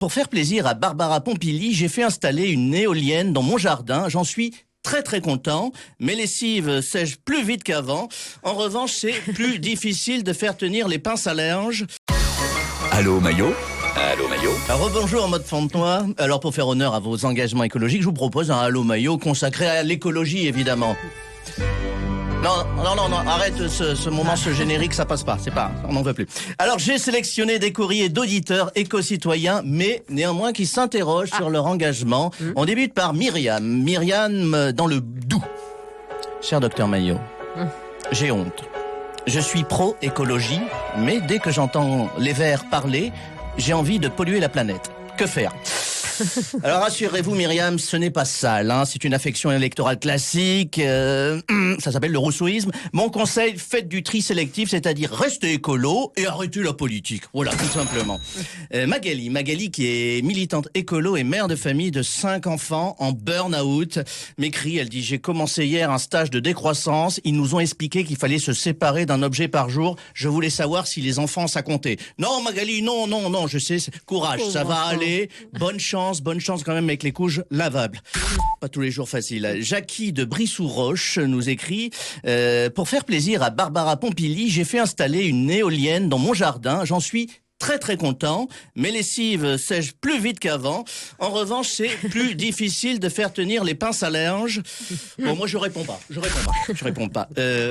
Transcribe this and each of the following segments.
Pour faire plaisir à Barbara Pompili, j'ai fait installer une éolienne dans mon jardin. J'en suis très content. Mes lessives sèchent plus vite qu'avant. En revanche, c'est plus difficile de faire tenir les pinces à linge. Allô Maillot? Allô Maillot? Rebonjour en mode Fontenoy. Alors pour faire honneur à vos engagements écologiques, je vous propose un Allô Maillot consacré à l'écologie évidemment. Non, arrête ce moment, ce générique, ça passe pas, on n'en veut plus. Alors j'ai sélectionné des courriers d'auditeurs éco-citoyens, mais néanmoins qui s'interrogent sur leur engagement. On débute par Myriam. Myriam dans le Doubs. Cher docteur Maillot, j'ai honte. Je suis pro-écologie, mais dès que j'entends les Verts parler, j'ai envie de polluer la planète. Que faire ? Alors rassurez-vous Myriam, ce n'est pas sale, c'est une affection électorale classique, ça s'appelle le rousseauisme. Mon conseil, faites du tri sélectif, c'est-à-dire restez écolo et arrêtez la politique. Voilà, tout simplement. Magali qui est militante écolo et mère de famille de 5 enfants en burn-out, m'écrit, elle dit: j'ai commencé hier un stage de décroissance, ils nous ont expliqué qu'il fallait se séparer d'un objet par jour, je voulais savoir si les enfants ça comptait. Non Magali, non, je sais, courage, ça va aller, bonne chance quand même avec les couches lavables. Pas tous les jours facile. Jackie de Brissou-Roche nous écrit pour faire plaisir à Barbara Pompili, j'ai fait installer une éolienne dans mon jardin. J'en suis très content. Mes lessives sèchent plus vite qu'avant. En revanche, c'est plus difficile de faire tenir les pinces à linge. Bon, moi, je réponds pas.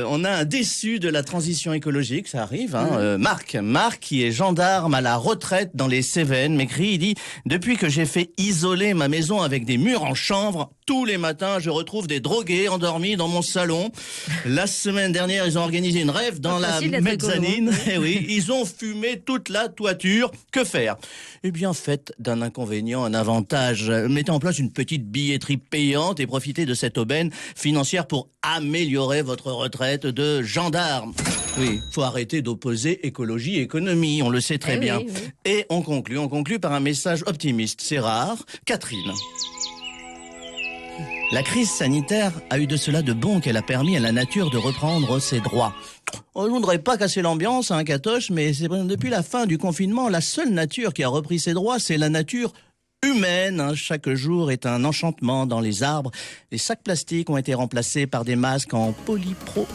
On a un déçu de la transition écologique, ça arrive. Marc qui est gendarme à la retraite dans les Cévennes, m'écrit, il dit: depuis que j'ai fait isoler ma maison avec des murs en chanvre, tous les matins, je retrouve des drogués endormis dans mon salon. La semaine dernière, ils ont organisé une rave dans la mezzanine. Eh oui, ils ont fumé toute la toiture. Que faire? Eh bien, faites d'un inconvénient un avantage. Mettez en place une petite billetterie payante et profitez de cette aubaine financière pour améliorer votre retraite de gendarme. Oui, faut arrêter d'opposer écologie et économie, on le sait très bien. Oui. Et on conclut par un message optimiste. C'est rare. Catherine. La crise sanitaire a eu de cela de bon qu'elle a permis à la nature de reprendre ses droits. On ne voudrait pas casser l'ambiance, Catoche, mais c'est depuis la fin du confinement, la seule nature qui a repris ses droits, c'est la nature humaine. Chaque jour est un enchantement dans les arbres. Les sacs plastiques ont été remplacés par des masques en polypropylène.